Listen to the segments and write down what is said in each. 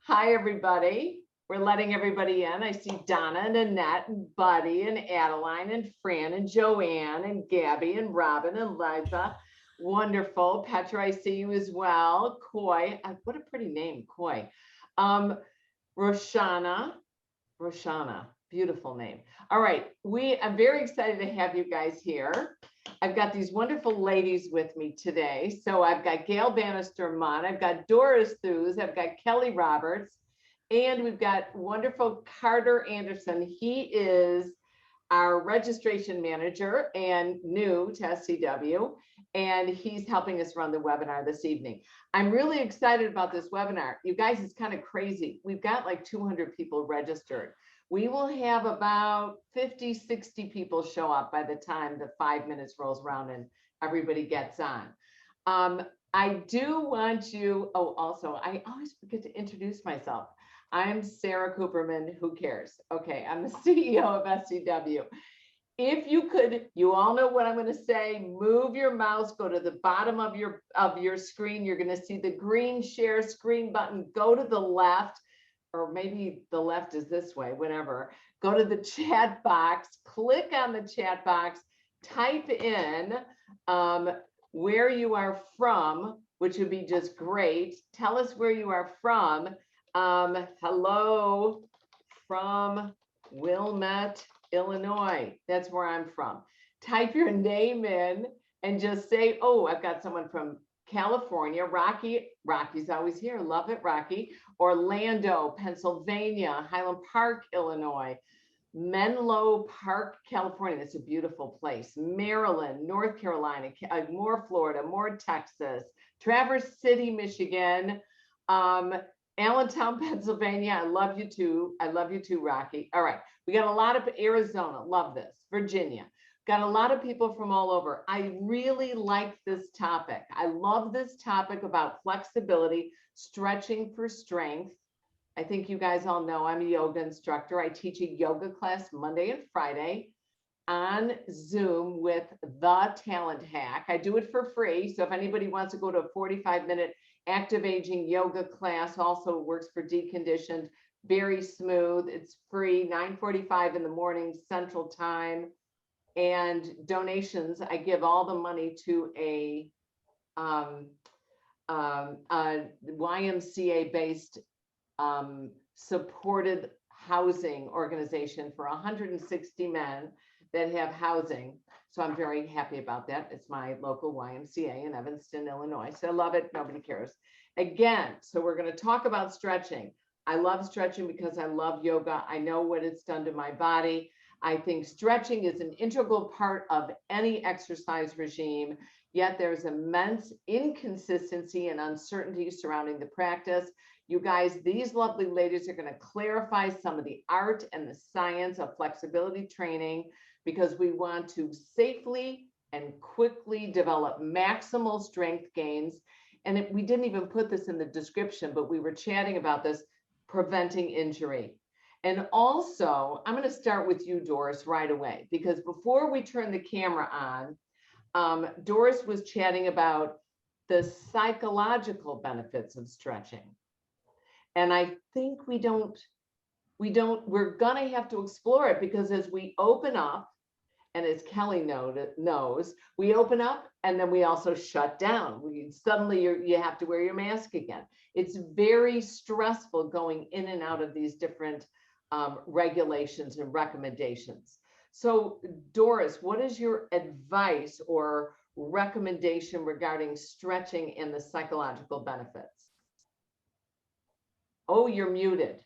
Hi, everybody. We're letting everybody in. I see Donna and Annette and Buddy and Adeline and Fran and Joanne and Gabby and Robin and Liza. Wonderful. Petra, I see you as well. Coy, what a pretty name, Coy. Roshana, beautiful name. All right, I'm very excited to have you guys here. I've got these wonderful ladies with me today. So I've got Gail Bannister-Munn, I've got Doris Thews, I've got Keli Roberts, and we've got wonderful Carter Anderson. He is our registration manager and new to SCW, and he's helping us run the webinar this evening. I'm really excited about this webinar. You guys, it's kind of crazy. We've got like 200 people registered. We will have about 50, 60 people show up by the time the 5 minutes rolls around and everybody gets on. I do want you, also, I always forget to introduce myself. I'm Sara Kooperman, who cares? Okay, I'm the CEO of SCW. If you could, you all know what I'm going to say, move your mouse, go to the bottom of your screen. You're going to see the green share screen button, go to the left, or maybe the left is this way, whatever. Go to the chat box, click on the chat box, type in where you are from, which would be just great. Tell us where you are from. Hello from Wilmette, Illinois. That's where I'm from. Type your name in and just say, oh, I've got someone from California. Rocky's always here. Love it, Rocky. Orlando, Pennsylvania, Highland Park, Illinois, Menlo Park, California. That's a beautiful place. Maryland, North Carolina, more Florida, more Texas, Traverse City, Michigan, Allentown, Pennsylvania. I love you too. I love you too, Rocky. All right. We got a lot of Arizona. Love this. Virginia. Got a lot of people from all over. I really like this topic. I love this topic about flexibility, stretching for strength. I think you guys all know I'm a yoga instructor. I teach a yoga class Monday and Friday on Zoom with The Talent Hack. I do it for free. So if anybody wants to go to a 45-minute active aging yoga class, also works for deconditioned, very smooth. It's free, 9:45 in the morning Central Time. And donations, I give all the money to a YMCA-based supported housing organization for 160 men that have housing. So I'm very happy about that. It's my local YMCA in Evanston, Illinois. So I love it. Nobody cares. Again, so we're going to talk about stretching. I love stretching because I love yoga. I know what it's done to my body. I think stretching is an integral part of any exercise regime, yet there's immense inconsistency and uncertainty surrounding the practice. You guys, these lovely ladies are going to clarify some of the art and the science of flexibility training, because we want to safely and quickly develop maximal strength gains. And we didn't even put this in the description, but we were chatting about this, preventing injury. And also, I'm going to start with you, Doris, right away, because before we turn the camera on, Doris was chatting about the psychological benefits of stretching. And I think we're going to have to explore it, because as we open up, and as Keli knows, we open up and then we also shut down. Suddenly you have to wear your mask again. It's very stressful going in and out of these different regulations and recommendations. So Doris, what is your advice or recommendation regarding stretching and the psychological benefits? Oh, you're muted.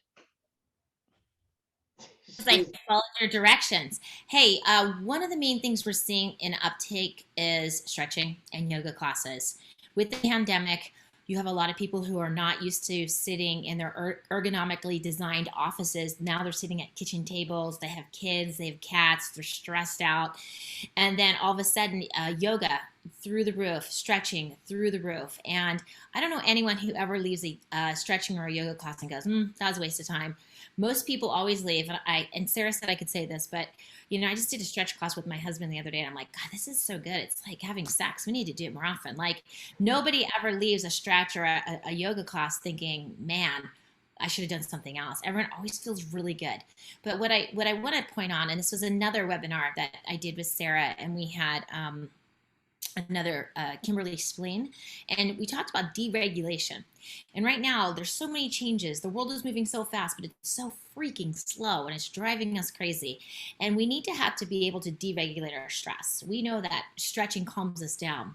I follow their directions. Hey, one of the main things we're seeing in uptake is stretching and yoga classes. With the pandemic, you have a lot of people who are not used to sitting in their ergonomically designed offices. Now they're sitting at kitchen tables. They have kids, they have cats, they're stressed out. And then all of a sudden, yoga through the roof, stretching through the roof. And I don't know anyone who ever leaves a stretching or a yoga class and goes, that was a waste of time. Most people always leave. And Sara said I could say this, but I just did a stretch class with my husband the other day, and I'm like, God, this is so good. It's like having sex. We need to do it more often. Like, nobody ever leaves a stretch or a yoga class thinking, man, I should have done something else. Everyone always feels really good. But what I want to point on, and this was another webinar that I did with Sara, and we had another Kimberly Spleen, and we talked about deregulation. And right now, there's so many changes. The world is moving so fast, but it's so freaking slow, and it's driving us crazy. And we need to have to be able to deregulate our stress. We know that stretching calms us down.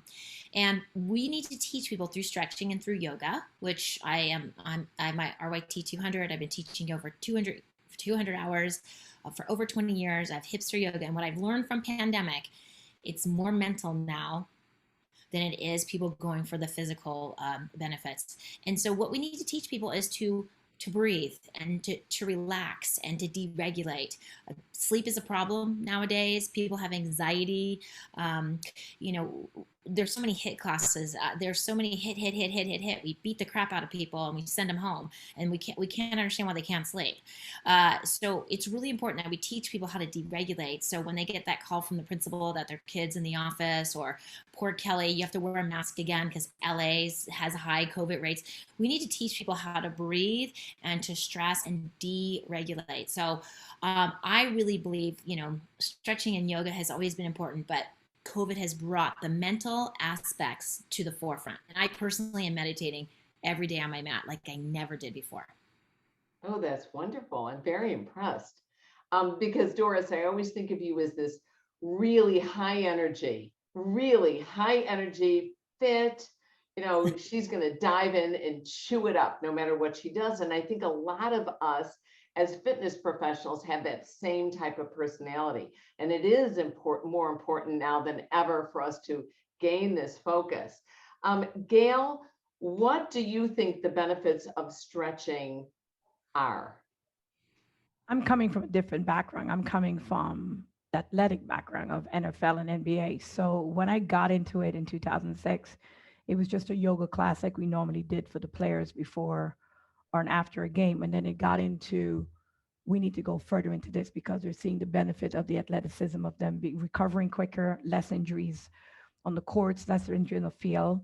And we need to teach people through stretching and through yoga, which I'm at RYT 200. I've been teaching over 200 hours for over 20 years. I have hipster yoga. And what I've learned from pandemic, it's more mental now than it is people going for the physical benefits. And so what we need to teach people is to breathe and to relax and to deregulate. Sleep is a problem nowadays. People have anxiety. There's so many hit classes. There's so many hit. We beat the crap out of people and we send them home, and we can't understand why they can't sleep. So it's really important that we teach people how to deregulate. So when they get that call from the principal that their kid's in the office, or poor Kelly, you have to wear a mask again because LA has high COVID rates. We need to teach people how to breathe and to stress and deregulate. So I really believe, stretching and yoga has always been important, but COVID has brought the mental aspects to the forefront. And I personally am meditating every day on my mat like I never did before. Oh, that's wonderful. I'm very impressed. Because Doris, I always think of you as this really high energy, fit. She's going to dive in and chew it up no matter what she does. And I think a lot of us as fitness professionals have that same type of personality. And it is more important now than ever for us to gain this focus. Gail, what do you think the benefits of stretching are? I'm coming from a different background. I'm coming from the athletic background of NFL and NBA. So when I got into it in 2006, it was just a yoga class like we normally did for the players before or after a game. And then it got into, we need to go further into this because we're seeing the benefit of the athleticism of them recovering quicker, less injuries on the courts, less injury in the field.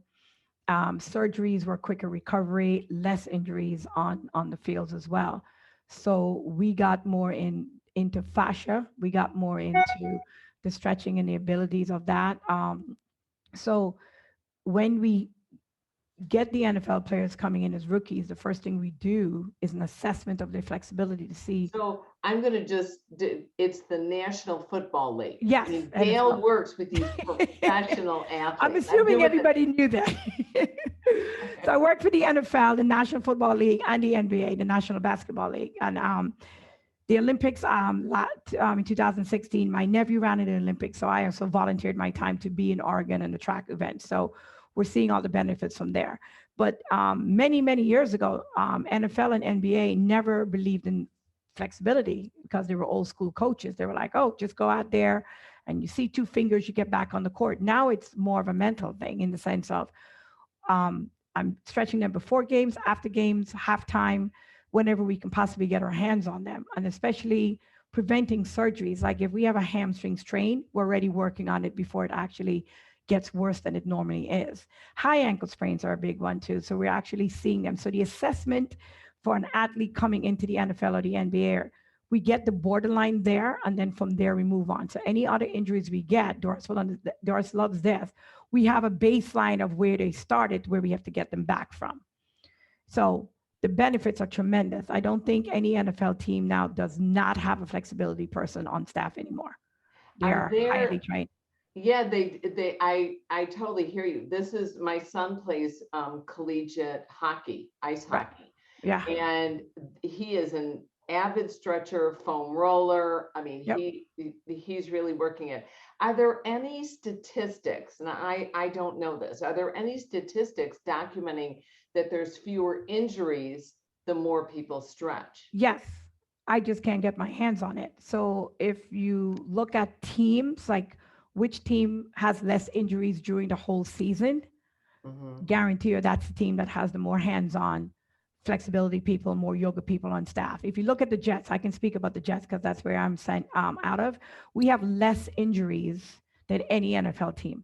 Surgeries were quicker recovery, less injuries on the fields as well. So we got more into fascia. We got more into the stretching and the abilities of that. So when we get the NFL players coming in as rookies, the first thing we do is an assessment of their flexibility to see. So I'm going to it's the National Football League. Yes. Gail works with these professional athletes. I'm assuming everybody knew that. So I worked for the NFL, the National Football League, and the NBA, the National Basketball League. And the Olympics in 2016, my nephew ran in the Olympics. So I also volunteered my time to be in Oregon in the track event. So we're seeing all the benefits from there. But many, many years ago, NFL and NBA never believed in flexibility because they were old school coaches. They were like, oh, just go out there and you see two fingers, you get back on the court. Now it's more of a mental thing in the sense of I'm stretching them before games, after games, halftime, whenever we can possibly get our hands on them. And especially preventing surgeries. Like if we have a hamstring strain, we're already working on it before it actually gets worse than it normally is. High ankle sprains are a big one too. So we're actually seeing them. So the assessment for an athlete coming into the NFL or the NBA, we get the borderline there, and then from there we move on. So any other injuries we get, Doris loves this, we have a baseline of where they started, where we have to get them back from. So the benefits are tremendous. I don't think any NFL team now does not have a flexibility person on staff anymore. They are highly trained. Yeah, I totally hear you. This is, my son plays collegiate hockey, ice hockey. Yeah. And he is an avid stretcher, foam roller. I mean, Yep. he's really working it. Are there any statistics, and I don't know this, are there any statistics documenting that there's fewer injuries the more people stretch? Yes. I just can't get my hands on it. So if you look at teams, like which team has less injuries during the whole season, guarantee you that's the team that has the more hands-on flexibility people, more yoga people on staff. If you look at the Jets, I can speak about the Jets because that's where I'm sent out of. We have less injuries than any NFL team.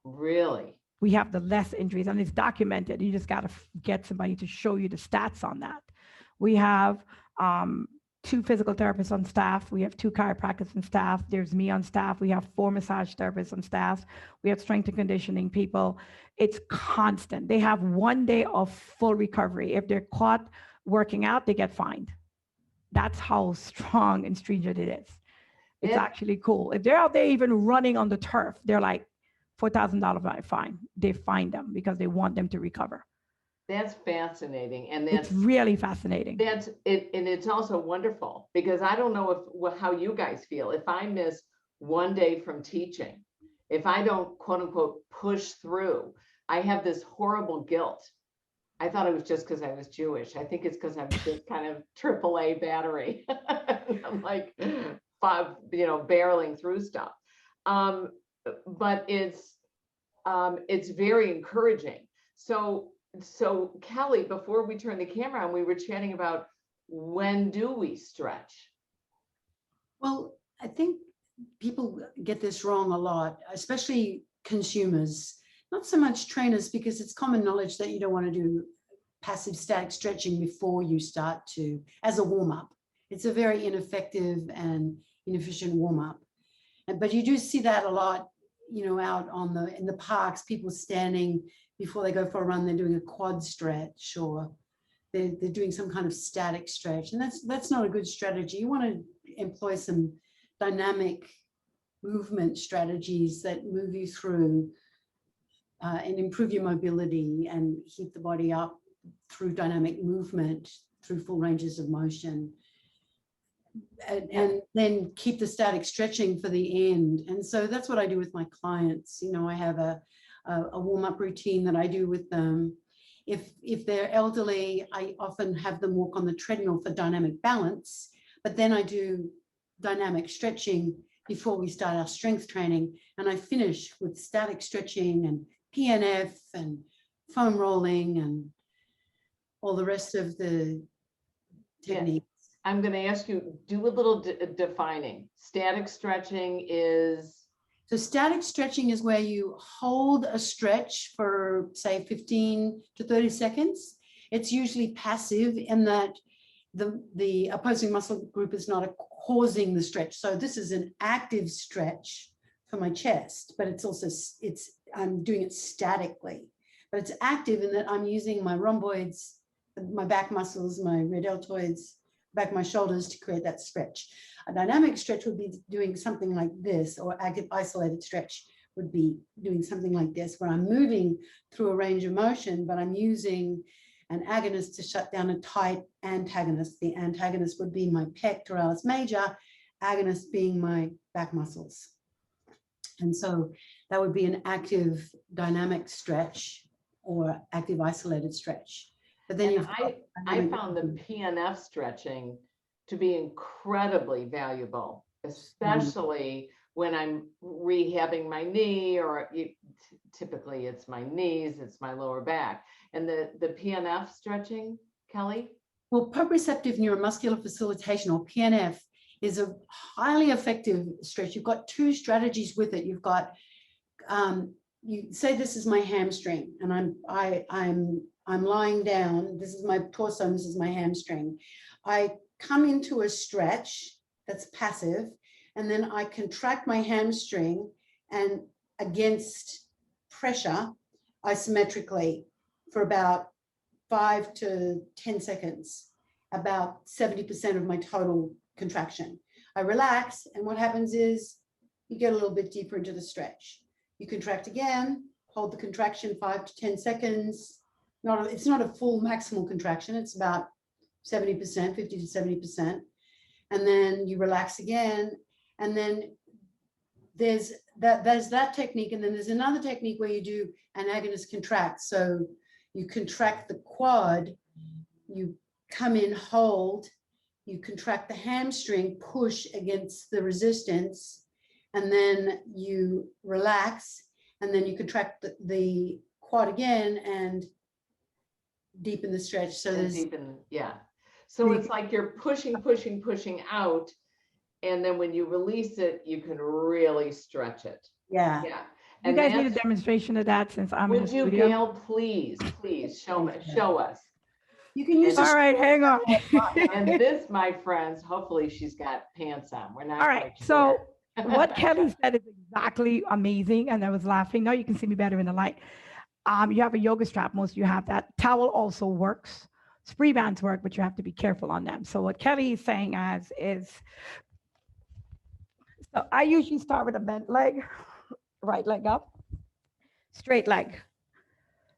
Really? we have the less injuries, and it's documented. You just got to get somebody to show you the stats on that. We have 2 physical therapists on staff. We have 2 chiropractors on staff. There's me on staff. We have 4 massage therapists on staff. We have strength and conditioning people. It's constant. They have 1 day of full recovery. If they're caught working out, they get fined. That's how strong and stringent it is. It's actually cool. If they're out there even running on the turf, they're like $4,000 fine. They fine them because they want them to recover. That's fascinating. And it's really fascinating. That's it. And it's also wonderful because I don't know how you guys feel. If I miss 1 day from teaching, if I don't quote unquote push through, I have this horrible guilt. I thought it was just because I was Jewish. I think it's because I'm just kind of AAA battery. I'm like, barreling through stuff. But it's very encouraging. So Keli, before we turn the camera on, we were chatting about when do we stretch? Well, I think people get this wrong a lot, especially consumers, not so much trainers, because it's common knowledge that you don't want to do passive static stretching before you start to, as a warm-up. It's a very ineffective and inefficient warm-up. But you do see that a lot, out in the parks, people standing before they go for a run, they're doing a quad stretch, or they're doing some kind of static stretch. And that's not a good strategy. You want to employ some dynamic movement strategies that move you through and improve your mobility and keep the body up through dynamic movement, through full ranges of motion. And then keep the static stretching for the end. And so that's what I do with my clients. I have a warm-up routine that I do with them. If they're elderly, I often have them walk on the treadmill for dynamic balance, but then I do dynamic stretching before we start our strength training. And I finish with static stretching and Pnf and foam rolling and all the rest of the techniques. I'm going to ask you, do a little defining. Static stretching is? So static stretching is where you hold a stretch for, say, 15 to 30 seconds. It's usually passive in that the opposing muscle group is not causing the stretch. So this is an active stretch for my chest, but it's also, I'm doing it statically. But it's active in that I'm using my rhomboids, my back muscles, my rear deltoids, back of my shoulders to create that stretch. A dynamic stretch would be doing something like this, or active isolated stretch would be doing something like this, where I'm moving through a range of motion, but I'm using an agonist to shut down a tight antagonist. The antagonist would be my pectoralis major, agonist being my back muscles. And so that would be an active dynamic stretch or active isolated stretch. But then I found the Pnf stretching to be incredibly valuable, especially when I'm rehabbing my knee, or typically it's my knees, it's my lower back. And the Pnf stretching, Keli? Well, proprioceptive neuromuscular facilitation, or PNF, is a highly effective stretch. You've got 2 strategies with it. You've got, you say this is my hamstring, and I'm lying down. This is my torso, and this is my hamstring. I come into a stretch that's passive, and then I contract my hamstring, and against pressure, isometrically for about 5 to 10 seconds, about 70% of my total contraction. I relax, and what happens is you get a little bit deeper into the stretch. You contract again, hold the contraction 5 to 10 seconds. It's not a full maximal contraction. It's about 70%, 50 to 70%. And then you relax again. And then there's that technique. And then there's another technique where you do an agonist contract. So you contract the quad, you come in, hold, you contract the hamstring, push against the resistance, and then you relax, and then you contract the quad again and deepen the stretch. So there's so it's like you're pushing out, and then when you release it, you can really stretch it. Yeah. You And guys need a that's- demonstration of that since I'm in the Would you, studio. Gail, please show us. You can use And- All right, hang on. And this, my friends, hopefully she's got pants on. We're not All right, quite so sure. what Kelly said is exactly amazing, and I was laughing. Now you can see me better in the light. You have a yoga strap. Most of you have that. Towel also works. Spree bands work, but you have to be careful on them. So what Kelly is saying is, so I usually start with a bent leg, right leg up, straight leg.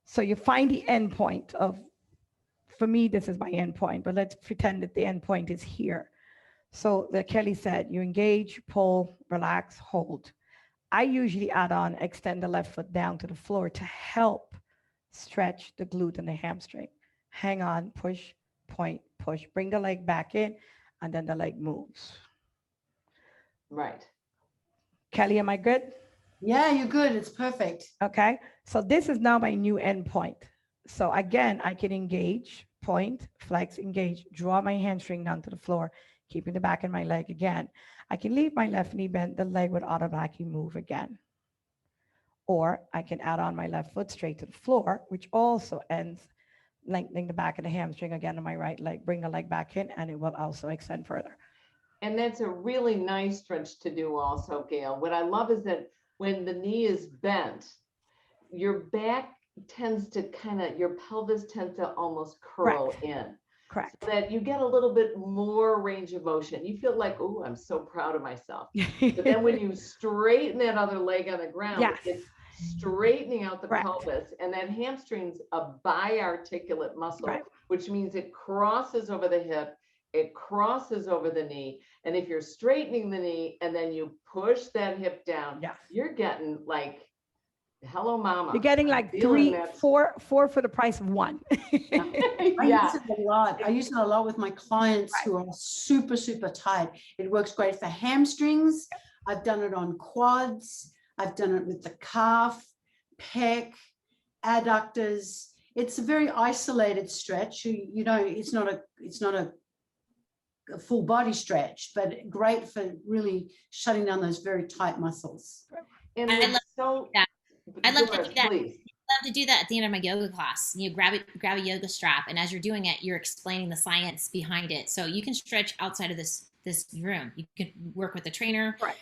So you find the end point of, for me, this is my end point, but let's pretend that the end point is here. So like Kelly said, you engage, pull, relax, hold. I usually add on, extend the left foot down to the floor to help stretch the glute and the hamstring. Hang on, push, point, push, bring the leg back in, and then the leg moves. Right. Kelly, am I good? Yeah, you're good. It's perfect. Okay, so this is now my new end point. So again, I can engage, point, flex, engage, draw my hamstring down to the floor, keeping the back of my leg again. I can leave my left knee bent, the leg would automatically move again. Or I can add on my left foot straight to the floor, which also ends lengthening the back of the hamstring again on my right leg, bring the leg back in, and it will also extend further. And that's a really nice stretch to do also, Gail. What I love is that when the knee is bent, your back tends to your pelvis tends to almost curl in. Correct. So that you get a little bit more range of motion. You feel like, oh, I'm so proud of myself. But then when you straighten that other leg on the ground, Yes. it's straightening out the Correct. pelvis, and that hamstring's a biarticulate muscle, Right. which means it crosses over the hip, it crosses over the knee. And if you're straightening the knee and then you push that hip down, Yes. you're getting like, hello, mama. You're getting like Feeling 3, that- 4 for the price of 1. I Yeah. use it a lot. I use it a lot with my clients who are super, super tight. It works great for hamstrings. I've done it on quads. I've done it with the calf, pec, adductors. It's a very isolated stretch. You know, it's not a full body stretch, but great for really shutting down those very tight muscles. And I it's love so, that. I'd love to Doris, do that. please. Love to do that at the end of my yoga class. You grab a yoga strap, and as you're doing it, you're explaining the science behind it. So you can stretch outside of this room. You can work with a trainer, Right.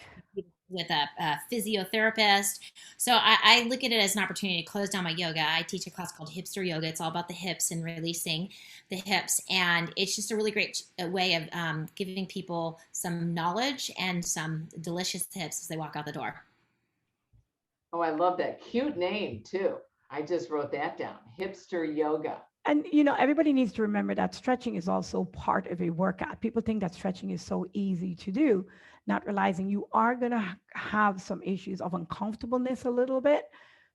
with a physiotherapist. So I look at it as an opportunity to close down my yoga. I teach a class called Hipster Yoga. It's all about the hips and releasing the hips, and it's just a really great way of giving people some knowledge and some delicious tips as they walk out the door. Oh, I love that. Cute name too. I just wrote that down. Hipster yoga. And, you know, everybody needs to remember that stretching is also part of a workout. People think that stretching is so easy to do, not realizing you are going to have some issues of uncomfortableness a little bit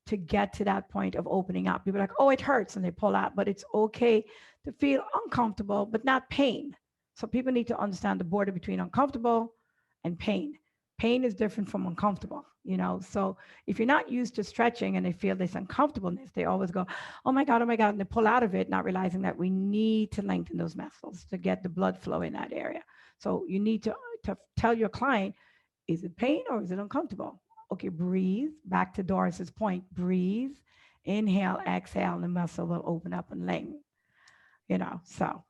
to get to that point of opening up. People are like, oh, it hurts, and they pull out, but it's okay to feel uncomfortable, but not pain. So people need to understand the border between uncomfortable and pain. Pain is different from uncomfortable, you know? So if you're not used to stretching and they feel this uncomfortableness, they always go, oh my God, and they pull out of it, not realizing that we need to lengthen those muscles to get the blood flow in that area. So you need to tell your client, is it pain or is it uncomfortable? Okay, breathe. Back to Doris's point, breathe, inhale, exhale, and the muscle will open up and lengthen, you know, so.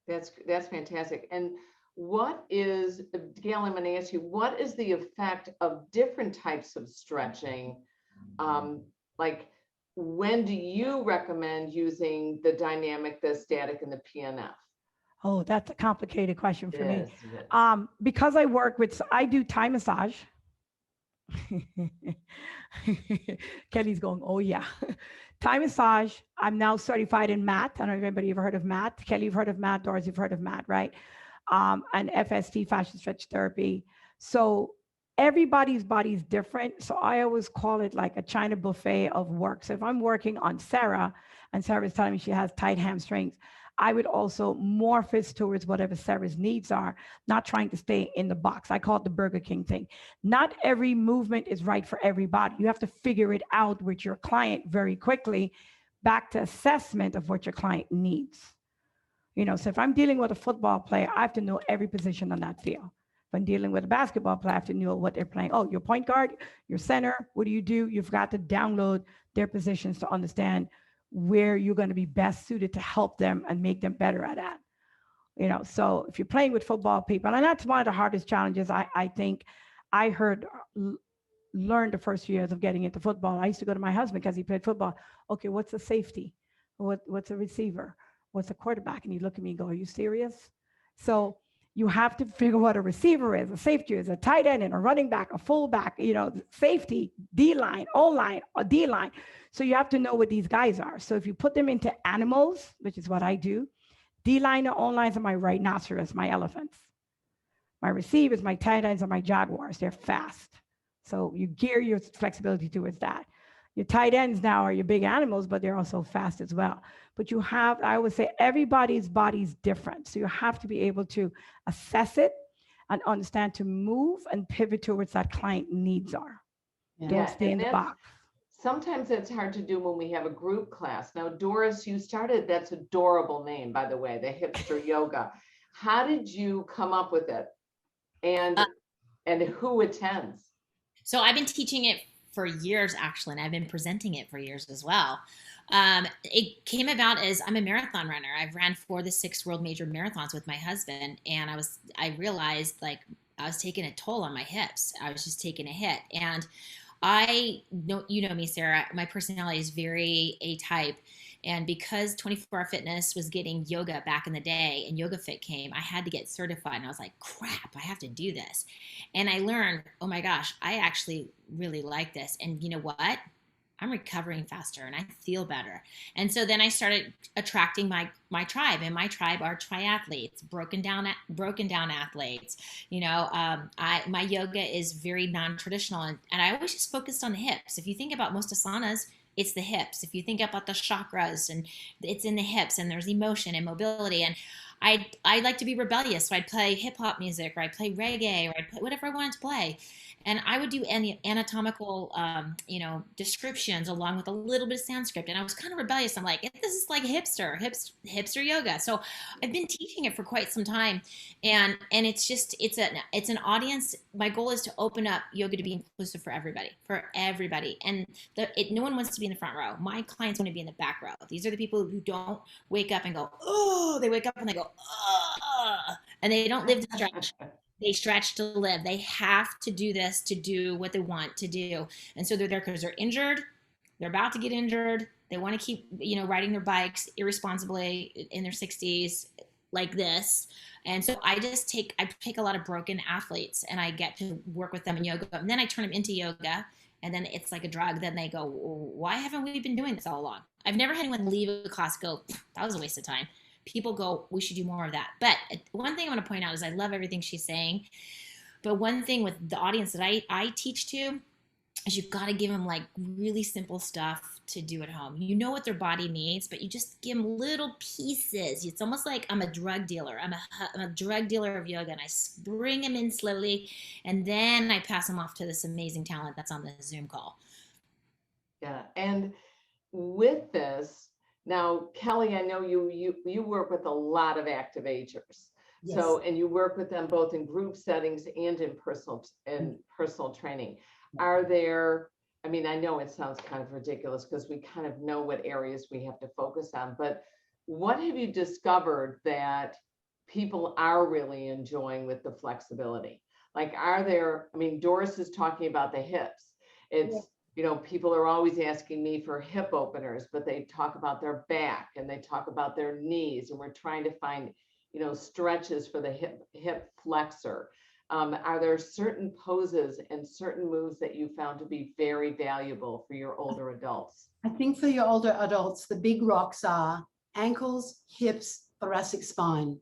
That's fantastic. And what is, Gail, I'm going to ask you, what is the effect of different types of stretching? Like, when do you recommend using the dynamic, the static, and the PNF? Oh, that's a complicated question for me. It is. Because I do Thai massage. Kelly's going, oh yeah. Thai massage, I'm now certified in MAT. I don't know if anybody ever heard of MAT. Kelly, you've heard of MAT, Doris, you've heard of MAT, right? And FST, fascial stretch therapy. So everybody's body is different. So I always call it like a China buffet of work. So if I'm working on Sara and Sara's telling me she has tight hamstrings, I would also morph it towards whatever Sara's needs are, not trying to stay in the box. I call it the Burger King thing. Not every movement is right for everybody. You have to figure it out with your client very quickly, back to assessment of what your client needs. You know, so if I'm dealing with a football player, I have to know every position on that field. When dealing with a basketball player, I have to know what they're playing. Oh, your point guard, your center, what do? You've got to download their positions to understand where you're going to be best suited to help them and make them better at that. You know, so if you're playing with football people, and that's one of the hardest challenges I think I learned the first few years of getting into football. I used to go to my husband because he played football. Okay, what's a safety? What's a receiver? What's a quarterback? And he'd look at me and go, are you serious? So you have to figure what a receiver is, a safety is, a tight end, and a running back, a fullback, you know, safety, D-line, O-line, or D-line. So you have to know what these guys are. So if you put them into animals, which is what I do, D-line or O-lines are my rhinoceros, my elephants. My receivers, my tight ends are my jaguars. They're fast. So you gear your flexibility towards that. Your tight ends now are your big animals, but they're also fast as well. But you have, I would say, everybody's body's different. So you have to be able to assess it and understand to move and pivot towards that client needs are. Yeah. Don't stay in the box. Sometimes it's hard to do when we have a group class. Now, Doris, you started, that's adorable name, by the way, the hipster yoga. How did you come up with it? And who attends? So I've been teaching it for years, actually, and I've been presenting it for years as well. It came about as I'm a marathon runner. I've ran 4 of the 6 world major marathons with my husband, and I realized like I was taking a toll on my hips. I was just taking a hit, and I know, you know me, Sarah, my personality is very A-type. And because 24 Hour Fitness was getting yoga back in the day and Yoga Fit came, I had to get certified. And I was like, crap, I have to do this. And I learned, oh my gosh, I actually really like this. And you know what? I'm recovering faster and I feel better. And so then I started attracting my tribe, and my tribe are triathletes, broken down athletes. You know, my yoga is very non-traditional, and I always just focused on the hips. If you think about most asanas, it's the hips. If you think about the chakras, and it's in the hips, and there's emotion and mobility. And I like to be rebellious, so I'd play hip hop music, or I'd play reggae, or I'd play whatever I wanted to play. And I would do any anatomical, descriptions along with a little bit of Sanskrit. And I was kind of rebellious. I'm like, this is like hipster yoga. So I've been teaching it for quite some time, and it's an audience. My goal is to open up yoga to be inclusive for everybody, and no one wants to be in the front row. My clients want to be in the back row. These are the people who don't wake up and go, oh, they wake up and they go, oh, and they don't live to stretch. They stretch to live. They have to do this to do what they want to do. And so they're there because they're injured. They're about to get injured. They want to keep, riding their bikes irresponsibly in their 60s like this. And so I take a lot of broken athletes, and I get to work with them in yoga. And then I turn them into yoga. And then it's like a drug. Then they go, why haven't we been doing this all along? I've never had anyone leave a class go, that was a waste of time. People go, we should do more of that. But one thing I want to point out is I love everything she's saying. But one thing with the audience that I teach to is you've got to give them like really simple stuff to do at home. You know what their body needs, but you just give them little pieces. It's almost like I'm a drug dealer. I'm a drug dealer of yoga, and I bring them in slowly, and then I pass them off to this amazing talent that's on the Zoom call. Yeah, and with this, now, Keli, I know you work with a lot of active agers. Yes. So, and you work with them both in group settings and in personal training. Are there, I mean, I know it sounds kind of ridiculous because we kind of know what areas we have to focus on, but what have you discovered that people are really enjoying with the flexibility? Like, are there, I mean, Doris is talking about the hips. It's, people are always asking me for hip openers, but they talk about their back and they talk about their knees, and we're trying to find, stretches for the hip flexor. Are there certain poses and certain moves that you found to be very valuable for your older adults? I think for your older adults, the big rocks are ankles, hips, thoracic spine.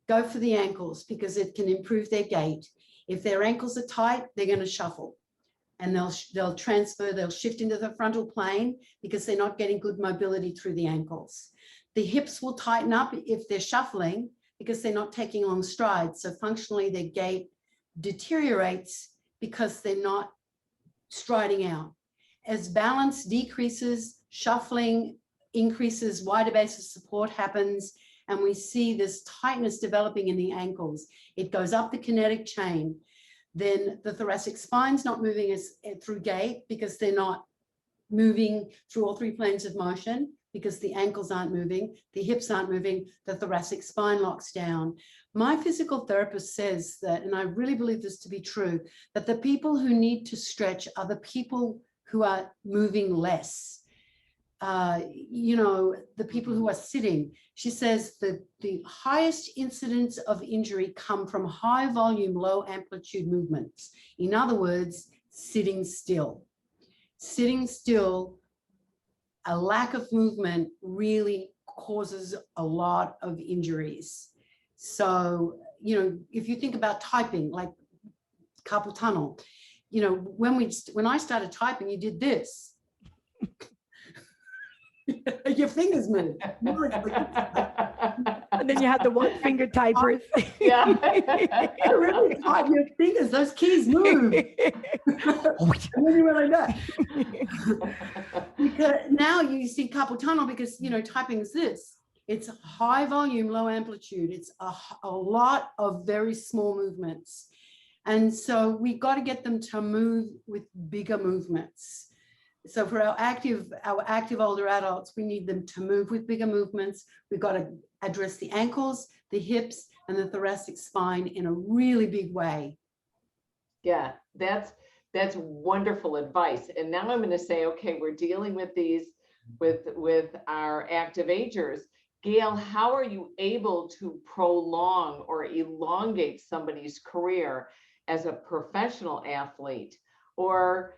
Go for the ankles because it can improve their gait. If their ankles are tight, they're going to shuffle. And they'll shift into the frontal plane because they're not getting good mobility through the ankles. The hips will tighten up if they're shuffling because they're not taking long strides. So functionally, their gait deteriorates because they're not striding out. As balance decreases, shuffling increases, wider base of support happens, and we see this tightness developing in the ankles. It goes up the kinetic chain. Then the thoracic spine's not moving as through gait because they're not moving through all three planes of motion, because the ankles aren't moving, the hips aren't moving, the thoracic spine locks down. My physical therapist says that, and I really believe this to be true, that the people who need to stretch are the people who are moving less. You know, the people who are sitting. She says that the highest incidence of injury come from high volume, low amplitude movements. In other words, sitting still. Sitting still, a lack of movement really causes a lot of injuries. So, you know, if you think about typing, like carpal tunnel, you know, when I started typing, you did this. Your fingers move. And then you had the one finger typers. Yeah. Really type your fingers, those keys move. And then you went like that. Because now you see carpal tunnel because, you know, typing is this. It's high volume, low amplitude. It's a lot of very small movements. And so we got to get them to move with bigger movements. So for our active older adults, we need them to move with bigger movements. We've got to address the ankles, the hips, and the thoracic spine in a really big way. Yeah, that's wonderful advice. And now I'm going to say, okay, we're dealing with these with our active agers. Gail, how are you able to prolong or elongate somebody's career as a professional athlete? Or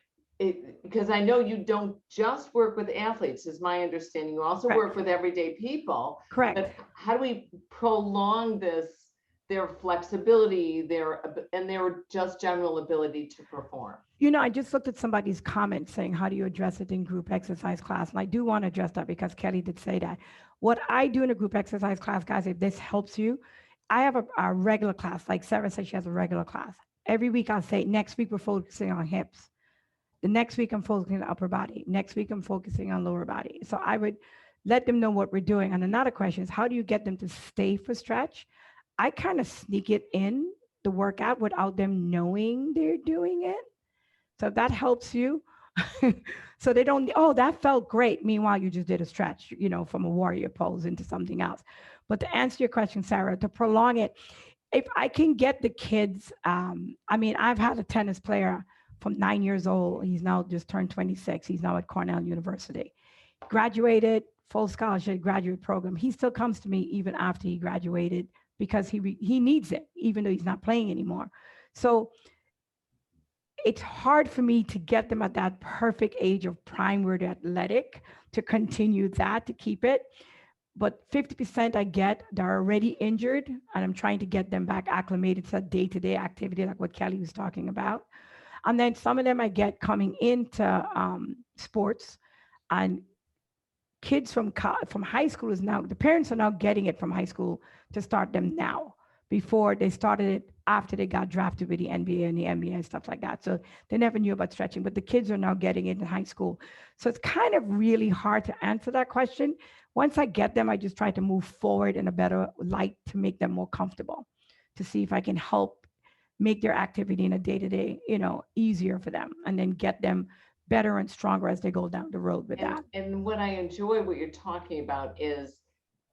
because I know you don't just work with athletes, is my understanding. You also Correct. work with everyday people. Correct. But how do we prolong their flexibility, their just general ability to perform? You know, I just looked at somebody's comment saying, how do you address it in group exercise class? And I do want to address that because Keli did say that. What I do in a group exercise class, guys, if this helps you, I have a regular class. Like Sara said, she has a regular class. Every week I'll say, next week we're focusing on hips. The next week I'm focusing on upper body. Next week I'm focusing on lower body. So I would let them know what we're doing. And another question is, how do you get them to stay for stretch? I kind of sneak it in the workout without them knowing they're doing it. So that helps you. So they don't, oh, that felt great. Meanwhile, you just did a stretch, you know, from a warrior pose into something else. But to answer your question, Sara, to prolong it, if I can get the kids, I mean, I've had a tennis player from 9 years old. He's now just turned 26. He's now at Cornell University. Graduated, full scholarship graduate program. He still comes to me even after he graduated because he needs it, even though he's not playing anymore. So it's hard for me to get them at that perfect age of prime where they're athletic to continue that, to keep it. But 50% I get, they're already injured, and I'm trying to get them back acclimated to that day-to-day activity, like what Keli was talking about. And then some of them I get coming into sports, and kids from high school is now, the parents are now getting it from high school to start them now. Before they started it after they got drafted with the NBA and the NBA and stuff like that. So they never knew about stretching, but the kids are now getting it in high school. So it's kind of really hard to answer that question. Once I get them, I just try to move forward in a better light to make them more comfortable, to see if I can help make their activity in a day-to-day, you know, easier for them, and then get them better and stronger as they go down the road with that. And what I enjoy what you're talking about is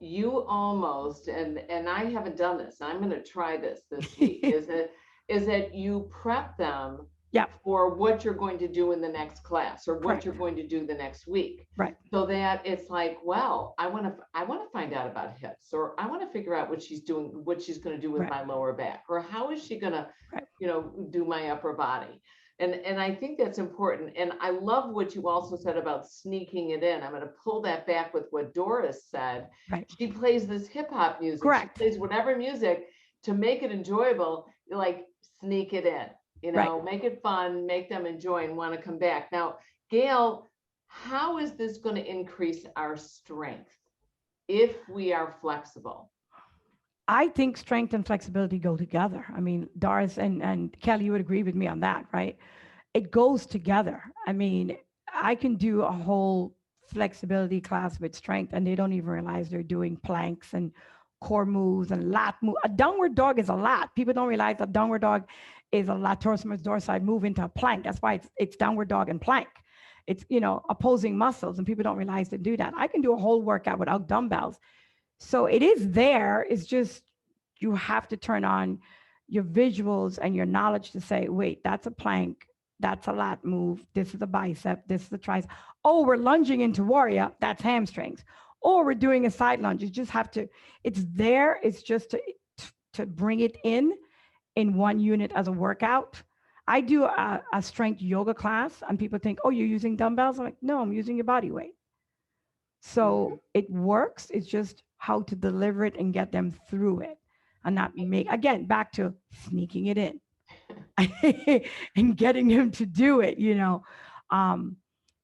you almost, and I haven't done this, I'm going to try this week, is that you prep them for what you're going to do in the next class, or what you're going to do the next week. Right. So that it's like, well, I want to find out about hips, or I want to figure out what she's doing, what she's going to do with my lower back, or how is she going to, you know, do my upper body. And I think that's important. And I love what you also said about sneaking it in. I'm going to pull that back with what Doris said. Right. She plays this hip hop music. Correct. She plays whatever music to make it enjoyable. Like, sneak it in, you know, make it fun, make them enjoy and want to come back. Now, Gail, how is this going to increase our strength if we are flexible? I think strength and flexibility go together. I mean, Doris and Keli, you would agree with me on that, right? It goes together. I mean, I can do a whole flexibility class with strength and they don't even realize they're doing planks and core moves and lat move. A downward dog is a lat. People don't realize a downward dog is a latissimus dorsi move into a plank. That's why it's downward dog and plank. It's, you know, opposing muscles, and people don't realize to do that. I can do a whole workout without dumbbells. So it is there. It's just, you have to turn on your visuals and your knowledge to say, wait, that's a plank. That's a lat move. This is a bicep. This is a tricep. Oh, we're lunging into warrior. That's hamstrings. Or we're doing a side lunge. You just have to, it's there. It's just to bring it in one unit as a workout. I do a strength yoga class, and people think, oh, you're using dumbbells? I'm like, no, I'm using your body weight. So it works. It's just how to deliver it and get them through it, and not make, again, back to sneaking it in and getting them to do it, you know.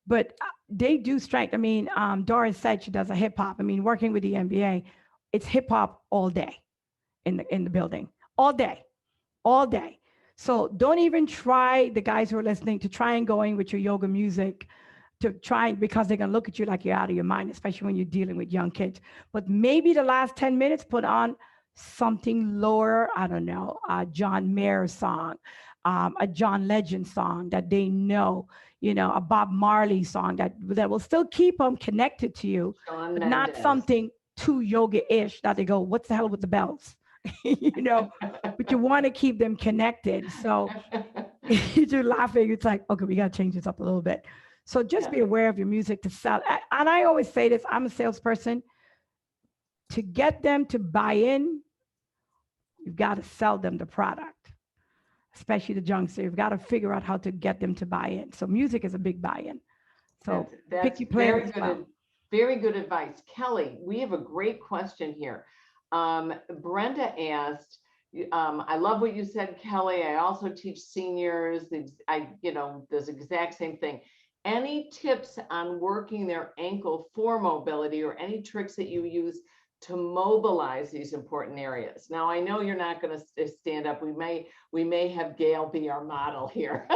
But they do strength. I mean, Doris said she does a hip hop. I mean, working with the NBA, it's hip hop all day in the building, all day. So don't even try, the guys who are listening, to try and going with your yoga music, to try, because they're gonna look at you like you're out of your mind, especially when you're dealing with young kids. But maybe the last 10 minutes, put on something lower, I don't know, a John Mayer song, a John Legend song that they know, you know, a Bob Marley song that will still keep them connected to you, but not something too yoga-ish that they go, what's the hell with the bells? You know, but you want to keep them connected. So you're laughing. It's like, okay, we got to change this up a little bit. So just be aware of your music to sell. And I always say this, I'm a salesperson. To get them to buy in, you've got to sell them the product, especially the youngster. You've got to figure out how to get them to buy in. So music is a big buy-in. So pick your players. Very good advice. Keli, we have a great question here. Brenda asked, I love what you said, Keli. I also teach seniors. This exact same thing. Any tips on working their ankle for mobility, or any tricks that you use to mobilize these important areas? Now, I know you're not going to stand up. We may have Gail be our model here.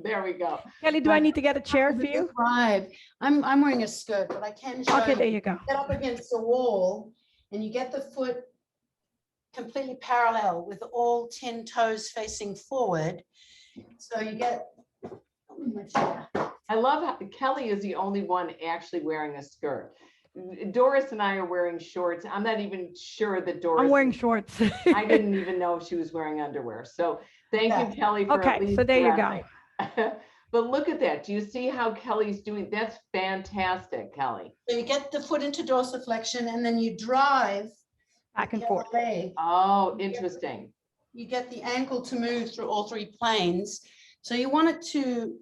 There we go. Keli, do I need to get a chair for you? Right. I'm wearing a skirt, but I can show Okay, there you go. Get up against the wall, and you get the foot completely parallel with all 10 toes facing forward. So you get, I love how Keli is the only one actually wearing a skirt. Doris and I are wearing shorts. I'm not even sure that Doris. I'm wearing shorts. I didn't even know if she was wearing underwear. So thank you, Keli, for at least so there you go. But look at that. Do you see how Keli's doing? That's fantastic, Keli. So you get the foot into dorsiflexion, and then you drive back and forth. Oh, interesting. You get the ankle to move through all three planes. So you want it to,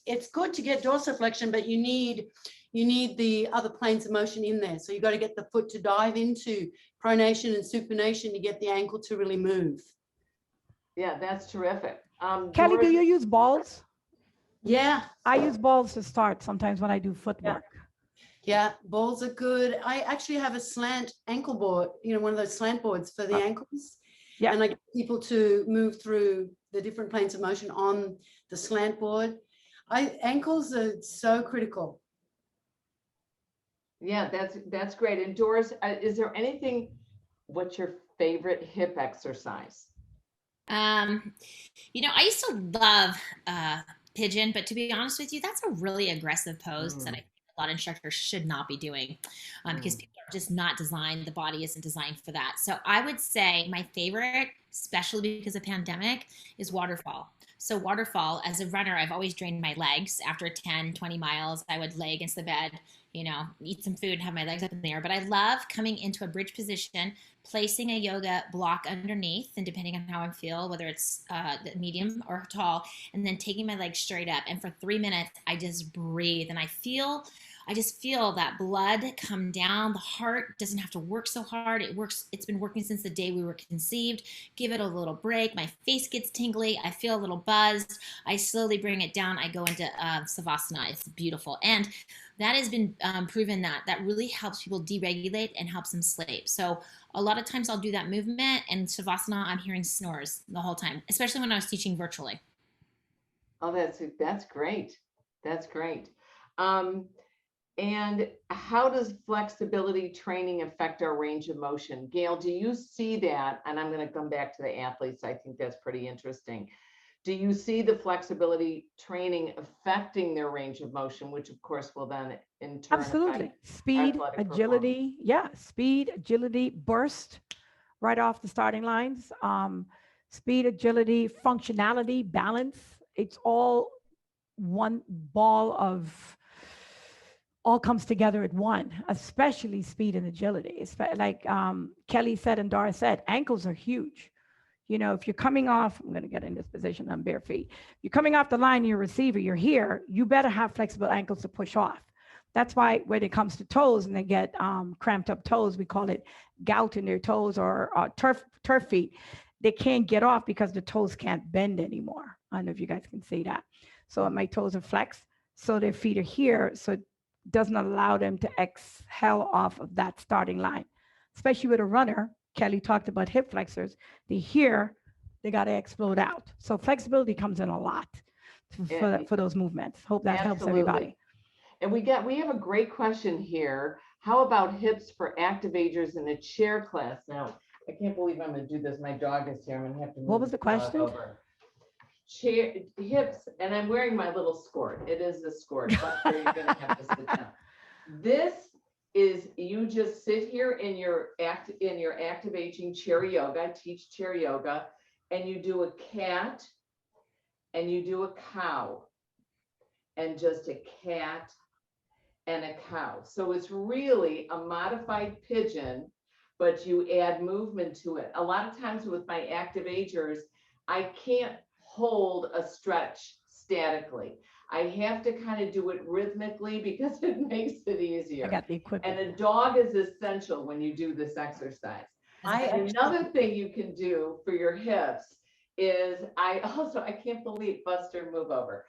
it's good to get dorsiflexion, but you need the other planes of motion in there. So you got to get the foot to dive into pronation and supination to get the ankle to really move. Yeah, that's terrific. Keli, do you use balls? Yeah. I use balls to start sometimes when I do footwork. Yeah, balls are good. I actually have a slant ankle board, one of those slant boards for the ankles. Yeah. And I get people to move through the different planes of motion on the slant board. Ankles are so critical. Yeah, that's great. And Doris, is there anything, what's your favorite hip exercise? I used to love pigeon, but to be honest with you, that's a really aggressive pose that I think a lot of instructors should not be doing because people are just not designed, the body isn't designed for that. So I would say my favorite, especially because of pandemic, is waterfall. So waterfall, as a runner, I've always drained my legs. After 10, 20 miles, I would lay against the bed, eat some food, have my legs up in the air. But I love coming into a bridge position, placing a yoga block underneath, and depending on how I feel, whether it's medium or tall, and then taking my legs straight up. And for 3 minutes, I just breathe. And I just feel that blood come down. The heart doesn't have to work so hard. It's been working since the day we were conceived. Give it a little break. My face gets tingly. I feel a little buzzed. I slowly bring it down. I go into Savasana. It's beautiful. And that has been proven that really helps people deregulate and helps them sleep. So a lot of times I'll do that movement, and Savasana, I'm hearing snores the whole time, especially when I was teaching virtually. Oh, that's great. That's great. And how does flexibility training affect our range of motion? Gail, do you see that? And I'm going to come back to the athletes. I think that's pretty interesting. Do you see the flexibility training affecting their range of motion, which of course will then in turn Absolutely. affect Speed, athletic agility. Yeah, speed, agility, burst right off the starting lines. Speed, agility, functionality, balance. It's all one ball of, all comes together at one, especially speed and agility. It's like Kelly said and Dara said, ankles are huge. You know, if you're coming off, I'm going to get in this position on bare feet. You're coming off the line, you're a receiver, you're here, you better have flexible ankles to push off. That's why when it comes to toes and they get cramped up toes, we call it gout in their toes or turf feet. They can't get off because the toes can't bend anymore. I don't know if you guys can see that. So my toes are flexed, so their feet are here. So it doesn't allow them to exhale off of that starting line, especially with a runner. Kelly talked about hip flexors. They got to explode out. So flexibility comes in a lot for those movements. Hope that helps everybody. And we have a great question here. How about hips for active agers in a chair class? Now, I can't believe I'm going to do this. My dog is here. I'm going to have to move. What was the question? Over. Chair hips, and I'm wearing my little skirt. It is the skirt, but you're going to have to sit down. This is, you just sit here in your active aging chair yoga. I teach chair yoga, and you do a cat, and you do a cow, and just a cat and a cow. So it's really a modified pigeon, but you add movement to it. A lot of times with my active agers, I can't hold a stretch statically. I have to kind of do it rhythmically because it makes it easier. I got the equipment. And a dog is essential when you do this exercise. Another thing you can do for your hips is I can't believe, Buster, move over.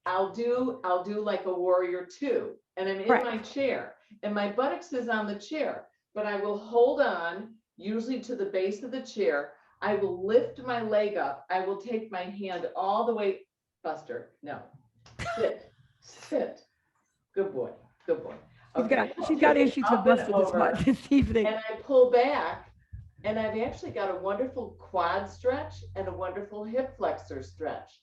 I'll do like a warrior two, and I'm in my chair and my buttocks is on the chair, but I will hold on usually to the base of the chair. I will lift my leg up. I will take my hand all the way. Buster, no. Sit. Good boy. Okay. She's got issues with Buster this evening. And I pull back, and I've actually got a wonderful quad stretch and a wonderful hip flexor stretch.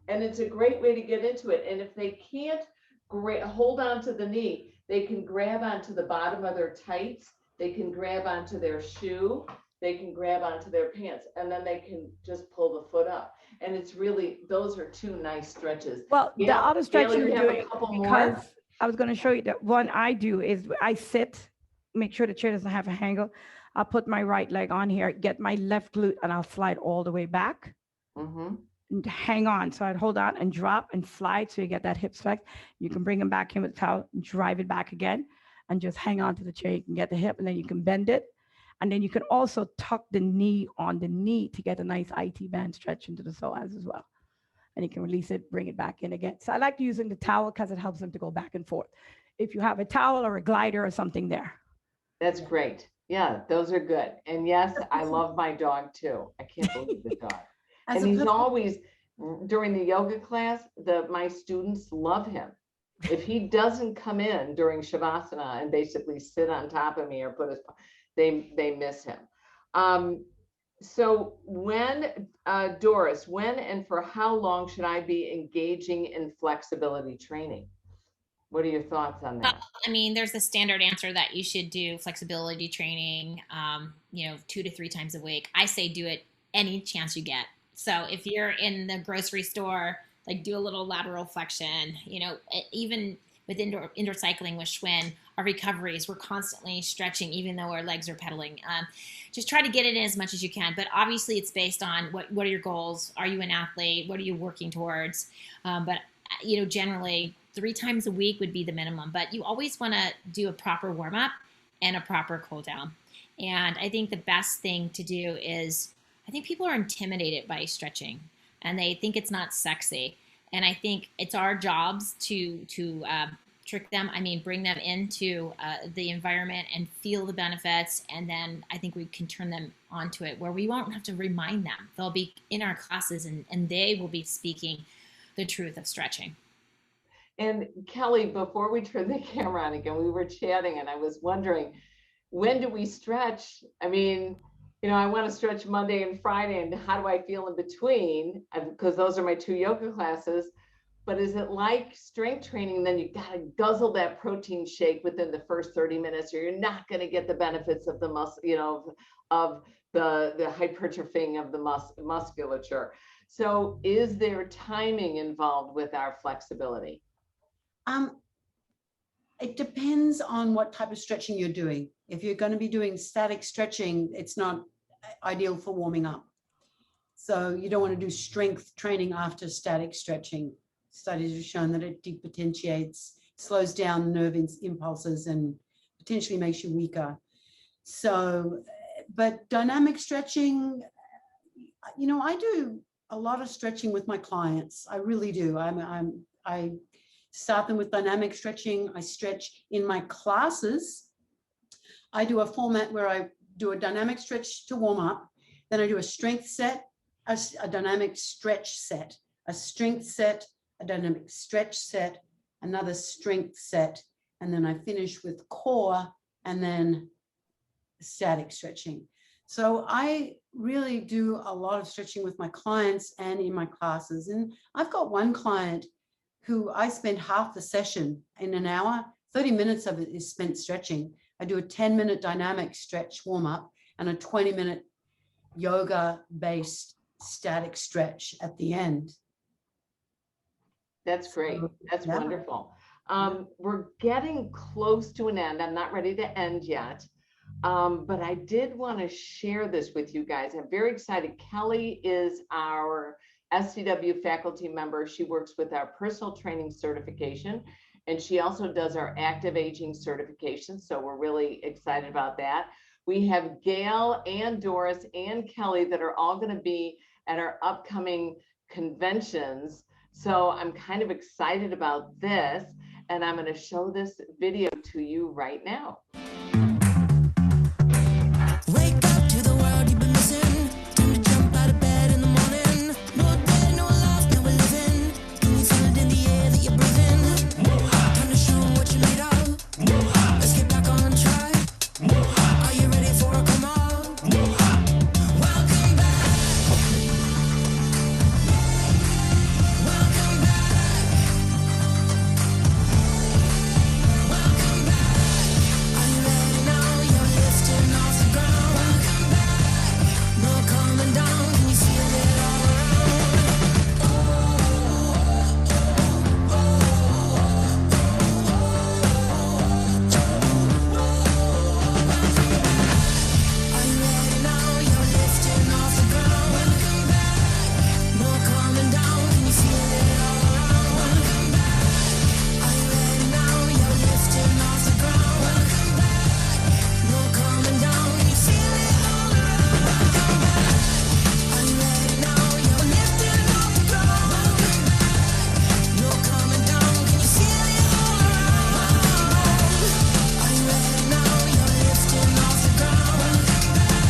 And it's a great way to get into it. And if they can't hold on to the knee, they can grab onto the bottom of their tights. They can grab onto their shoe. They can grab onto their pants, and then they can just pull the foot up. And it's really, those are two nice stretches. Well, the other stretch you're doing, because more? I was going to show you that one I do is I sit, make sure the chair doesn't have a angle. I'll put my right leg on here, get my left glute, and I'll slide all the way back. And hang on. So I'd hold on and drop and slide so you get that hip flex. You can bring them back in with the towel, drive it back again, and just hang on to the chair. You can get the hip, and then you can bend it. And then you can also tuck the knee on the knee to get a nice IT band stretch into the psoas as well. And you can release it, bring it back in again. So I like using the towel because it helps them to go back and forth. If you have a towel or a glider or something there. That's great. Yeah, those are good. And yes, I love my dog too. I can't believe the dog. And he's always, during the yoga class, my students love him. If he doesn't come in during Shavasana and basically sit on top of me or put his, they miss him. So when, Doris, when and for how long should I be engaging in flexibility training? What are your thoughts on that? I mean, there's the standard answer that you should do flexibility training, 2 to 3 times a week. I say do it any chance you get. So if you're in the grocery store, like do a little lateral flexion, even with indoor cycling with Schwinn, our recoveries, we're constantly stretching, even though our legs are pedaling. Just try to get it in as much as you can. But obviously it's based on what are your goals? Are you an athlete? What are you working towards? But generally 3 times a week would be the minimum, but you always want to do a proper warm up and a proper cool down. And I think the best thing to do is, I think people are intimidated by stretching and they think it's not sexy. And I think it's our jobs to trick them. I mean, bring them into the environment and feel the benefits. And then I think we can turn them onto it where we won't have to remind them. They'll be in our classes and they will be speaking the truth of stretching. And Keli, before we turn the camera on again, we were chatting and I was wondering, when do we stretch? I mean, you know, I want to stretch Monday and Friday, and how do I feel in between? Because those are my 2 yoga classes. But is it like strength training? Then you got to guzzle that protein shake within the first 30 minutes, or you're not going to get the benefits of the muscle, you know, of the hypertrophying of the musculature. So is there timing involved with our flexibility? It depends on what type of stretching you're doing. If you're going to be doing static stretching, it's not ideal for warming up. So you don't want to do strength training after static stretching. Studies have shown that it depotentiates, slows down nerve impulses and potentially makes you weaker. So, but dynamic stretching, you know, I do a lot of stretching with my clients. I really do. I start them with dynamic stretching. I stretch in my classes. I do a format where I do a dynamic stretch to warm up. Then I do a strength set, a dynamic stretch set, a strength set, a dynamic stretch set, another strength set, and then I finish with core and then static stretching. So I really do a lot of stretching with my clients and in my classes. And I've got one client who I spend half the session in an hour, 30 minutes of it is spent stretching. I do a 10-minute dynamic stretch warm up and a 20-minute yoga-based static stretch at the end. That's great. That's yeah. Wonderful. We're getting close to an end. I'm not ready to end yet. But I did want to share this with you guys. I'm very excited. Keli is our SCW faculty member. She works with our personal training certification, and she also does our active aging certification. So we're really excited about that. We have Gail and Doris and Keli that are all going to be at our upcoming conventions. So I'm kind of excited about this, and I'm going to show this video to you right now. Wake up to the world you've been missing. Time to jump out of bed in the morning. No day, no life, no we're living. Can you feel it in the air that you're breathing? Time to show 'em what you're made of. Let's get back on track. Are you ready for a come on? Welcome back. Welcome back. Welcome back. Are you ready now? You're lifting off the ground. Welcome back. No coming down. Can you feel it all around? Are you ready now? You're lifting off the ground. Welcome back. No coming down. Can you feel it all around? Welcome back. Are you ready now? You're lifting off the ground. Welcome back. No coming down. Can you feel it all around? Welcome back. Are you ready now? You're lifting off the ground. Welcome back. No coming down. Can you feel it all around? Are you ready now? You're lifting off the ground. Welcome back.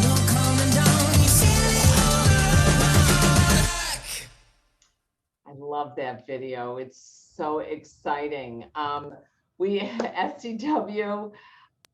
No coming down. Can you feel it all around? I love that video. It's so exciting. We SCW,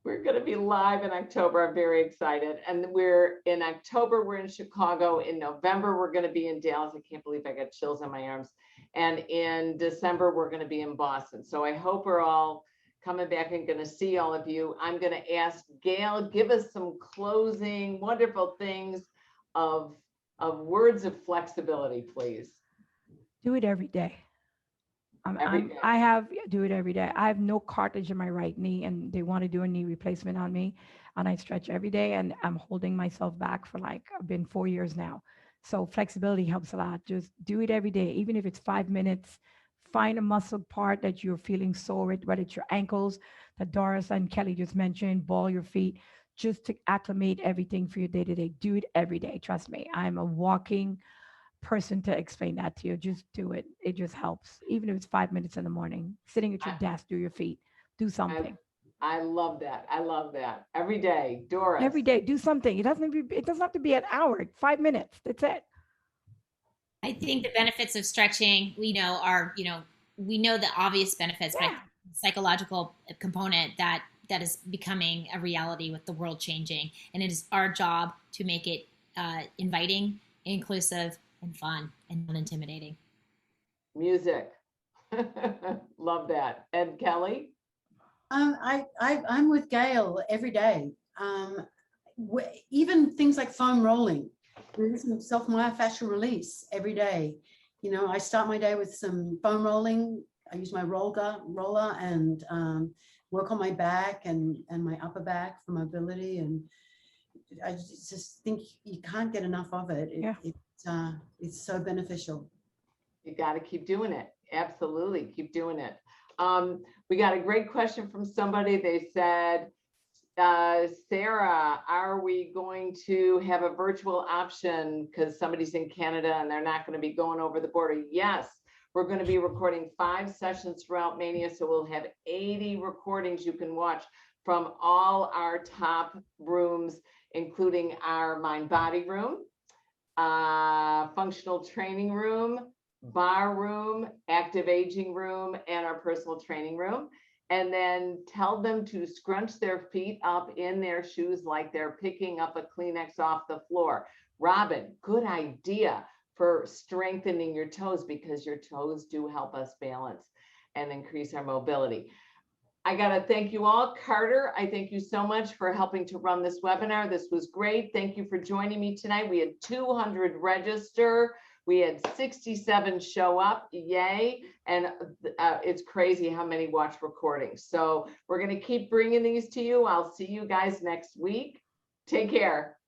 we're going to be live in October. I'm very excited. And we're in October, we're in Chicago. In November, we're going to be in Dallas. I can't believe I got chills on my arms. And in December, we're going to be in Boston. So I hope we're all coming back and going to see all of you. I'm going to ask Gail, give us some closing wonderful things of words of flexibility, please. Do it every day. Every day. Do it every day. I have no cartilage in my right knee, and they want to do a knee replacement on me, and I stretch every day, and I'm holding myself back for I've been 4 years now. So flexibility helps a lot. Just do it every day, even if it's 5 minutes. Find a muscle part that you're feeling sore with, whether it's your ankles that Doris and Keli just mentioned, ball your feet, just to acclimate everything for your day-to-day. Do it every day. Trust me, I'm a walking person to explain that to you. Just do it. It just helps. Even if it's 5 minutes in the morning, sitting at your desk, do your feet, do something. I love that. I love that. Every day, Doris. Every day, do something. It doesn't have to be an hour, 5 minutes. That's it. I think the benefits of stretching, we know, are, we know the obvious benefits, but Yeah. psychological component that is becoming a reality with the world changing, and it is our job to make it inviting, inclusive, and fun, and not intimidating. Music. Love that. And Kelly? I'm with Gail every day. Even things like foam rolling, some self-myofascial release every day. You know, I start my day with some foam rolling. I use my roller and work on my back and my upper back for mobility. And I just think you can't get enough of it. Yeah. It's so beneficial. You got to keep doing it. Absolutely. Keep doing it. We got a great question from somebody. They said, Sara, are we going to have a virtual option because somebody's in Canada and they're not going to be going over the border? Yes, we're going to be recording 5 sessions throughout Mania. So we'll have 80 recordings you can watch from all our top rooms, including our mind body room, functional training room, bar room, active aging room, and our personal training room. And then tell them to scrunch their feet up in their shoes like they're picking up a Kleenex off the floor. Robin, good idea for strengthening your toes, because your toes do help us balance and increase our mobility. I got to thank you all. Carter, I thank you so much for helping to run this webinar. This was great. Thank you for joining me tonight. We had 200 register. We had 67 show up, yay. And it's crazy how many watch recordings. So we're going to keep bringing these to you. I'll see you guys next week. Take care.